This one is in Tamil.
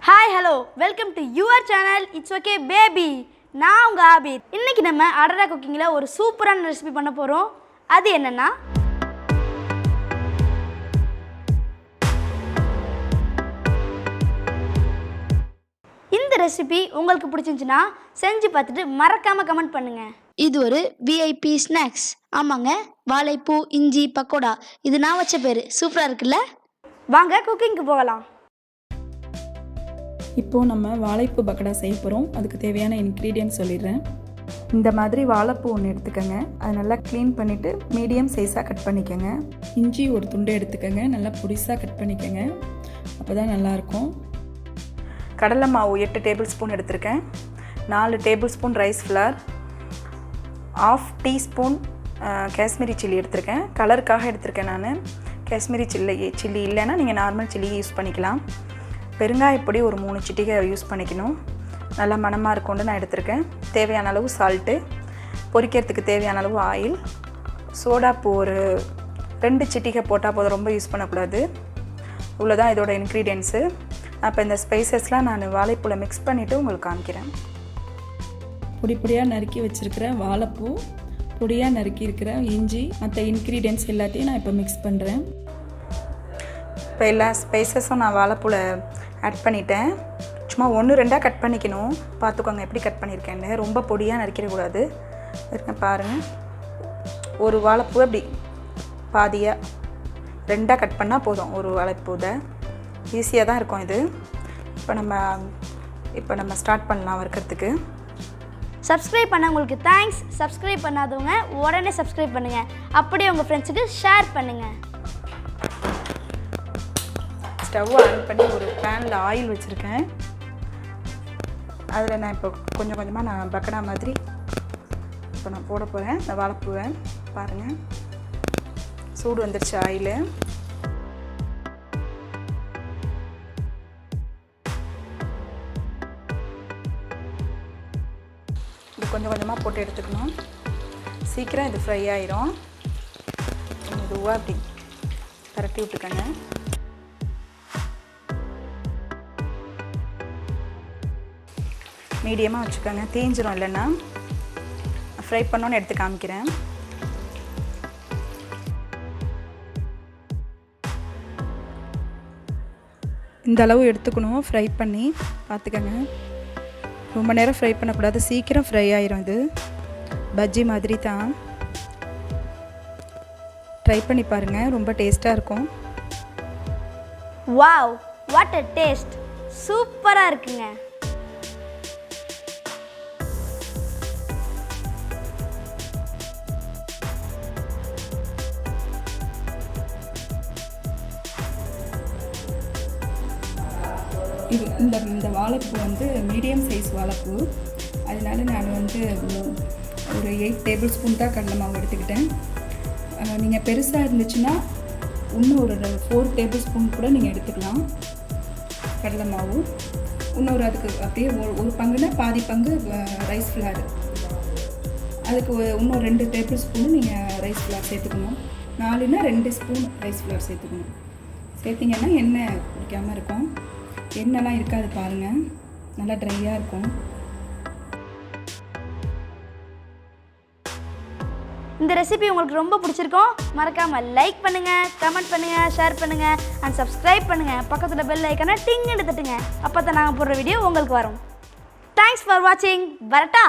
Hi, hello. Welcome to your channel, itsokbaby. நான் உங்க Abid. இன்னைக்கு நம்ம அடரா குக்கிங்ல ஒரு சூப்பரான ரெசிபி பண்ண போறோம். அது என்னன்னா இந்த ரெசிபி உங்களுக்கு பிடிச்சிருந்துச்சுனா செஞ்சு பார்த்துட்டு மறக்காம கமெண்ட் பண்ணுங்க. இது ஒரு VIP ஸ்நாக்ஸ். ஆமாங்க, வாழைப்பூ இஞ்சி பக்கோடா. இது நான் வச்ச பேரு. சூப்பரா இருக்குல்ல? வாங்க குக்கிங்க்கு போகலாம். இப்போது நம்ம வாழைப்பூ பக்கோடா செய்ய போகிறோம். அதுக்கு தேவையான இன்க்ரீடியன்ட் சொல்லிடுறேன். இந்த மாதிரி வாழைப்பூ ஒன்று எடுத்துக்கோங்க. அதை நல்லா க்ளீன் பண்ணிவிட்டு மீடியம் சைஸாக கட் பண்ணிக்கோங்க. இஞ்சி ஒரு துண்டு எடுத்துக்கோங்க, நல்லா பொடிசாக கட் பண்ணிக்கோங்க, அப்போ தான் நல்லாயிருக்கும். கடலை மாவு 8 டேபிள் ஸ்பூன் எடுத்திருக்கேன். 4 table spoon rice flower, 1/2 teaspoon Kashmiri chilli எடுத்திருக்கேன். கலருக்காக எடுத்திருக்கேன் நான். காஷ்மீரி சில்லி இல்லைன்னா நீங்கள் நார்மல் சில்லி யூஸ் பண்ணிக்கலாம். பெருங்காயப்பொடி ஒரு 3 சிட்டிகை யூஸ் பண்ணிக்கணும். நல்லா மணமாக இருக்கும்னு நான் எடுத்திருக்கேன். தேவையான அளவு சால்ட்டு, பொரிக்கிறதுக்கு தேவையான அளவு ஆயில், சோடாப்பூ ஒரு 2 சிட்டிகை போட்டால் போதும், ரொம்ப யூஸ் பண்ணக்கூடாது. இவ்வளோதான் இதோட இன்க்ரீடியன்ஸு. அப்போ இந்த ஸ்பைசஸ்லாம் நான் வாழைப்பூவில் மிக்ஸ் பண்ணிவிட்டு உங்களுக்கு காமிக்கிறேன். பொடி பொடியாக நறுக்கி வச்சுருக்கிற வாழைப்பூ, பொடியாக நறுக்கி இருக்கிற இஞ்சி, மற்ற இன்க்ரீடியன்ட்ஸ் எல்லாத்தையும் நான் இப்போ மிக்ஸ் பண்ணுறேன். இப்போ எல்லா ஸ்பைசஸும் நான் வாழைப்பூவில் ஆட் பண்ணிட்டேன். சும்மா 1-2 கட் பண்ணிக்கணும். பார்த்துக்கோங்க எப்படி கட் பண்ணியிருக்கேன்னு. ரொம்ப பொடியாக நறுக்கிடக்கூடாது. இருக்க பாருங்கள், ஒரு வாழைப்பூ அப்படி பாதியாக 2 கட் பண்ணால் போதும். ஒரு வாழைப்பூவை ஈஸியாக தான் இருக்கும் இது. இப்போ நம்ம ஸ்டார்ட் பண்ணலாம் வறுக்கிறதுக்கு. சப்ஸ்கிரைப் பண்ணவங்களுக்கு தேங்க்ஸ். சப்ஸ்கிரைப் பண்ணாதவங்க உடனே சப்ஸ்கிரைப் பண்ணுங்கள். அப்படியே உங்கள் ஃப்ரெண்ட்ஸுக்கு ஷேர் பண்ணுங்கள். ஸ்டவ் ஆன் பண்ணி ஒரு பேனில் ஆயில் வச்சுருக்கேன். அதில் நான் இப்போ கொஞ்சம் கொஞ்சமாக நான் பக்கடா மாதிரி இப்போ நான் போட போகிறேன். இந்த வாழைப்பூவை பாருங்கள், சூடு வந்துடுச்சு ஆயில். இது கொஞ்சம் கொஞ்சமாக போட்டு எடுத்துக்கணும். சீக்கிரம் இது ஃப்ரை ஆயிரும். மெதுவாக அப்படி பரட்டி விட்டுக்கோங்க. மீடியமாக வச்சுக்கோங்க, தேஞ்சிரும். இல்லைன்னா ஃப்ரை பண்ணோன்னு எடுத்து காமிக்கிறேன். இந்த அளவு எடுத்துக்கணும் ஃப்ரை பண்ணி. பார்த்துக்கோங்க, ரொம்ப நேரம் ஃப்ரை பண்ணக்கூடாது, சீக்கிரம் ஃப்ரை ஆயிரும். இது பஜ்ஜி மாதிரி தான். ட்ரை பண்ணி பாருங்கள், ரொம்ப டேஸ்ட்டாக இருக்கும். Wow, what a taste! சூப்பராக இருக்குங்க. இது இந்த வாழைப்பூ வந்து மீடியம் சைஸ் வாழைப்பூ. அதனால நான் வந்து ஒரு 8 டேபிள் ஸ்பூன் தான் கடலை மாவு எடுத்துக்கிட்டேன். நீங்கள் பெருசாக இருந்துச்சுன்னா இன்னும் ஒரு 4 டேபிள் ஸ்பூன் கூட நீங்கள் எடுத்துக்கலாம் கடலை மாவு. இன்னொரு அதுக்கு அப்படியே ஒரு பங்குனா பாதி பங்கு ரைஸ் ஃப்ளார். அதுக்கு இன்னும் 2 டேபிள் ஸ்பூனு நீங்கள் ரைஸ் ஃப்ளார் சேர்த்துக்கணும். 4னா 2 ஸ்பூன் ரைஸ் ஃப்ளார் சேர்த்துக்கணும். சேர்த்திங்கன்னா எண்ணெய் குடிக்காமல் இருக்கும். எண்ணெய்லாம் இருக்காது பாருங்கள், நல்லா ட்ரையாக இருக்கும். இந்த ரெசிபி உங்களுக்கு ரொம்ப பிடிச்சிருக்கும். மறக்காமல் லைக் பண்ணுங்கள், கமெண்ட் பண்ணுங்கள், ஷேர் பண்ணுங்கள் அண்ட் சப்ஸ்கிரைப் பண்ணுங்கள். பக்கத்தில் பெல் ஐக்கானை டிங் எடுத்துட்டுங்க. அப்போ தான் நாங்கள் போடுற வீடியோ உங்களுக்கு வரும். தேங்க்ஸ் ஃபார் வாட்சிங். வரட்டா.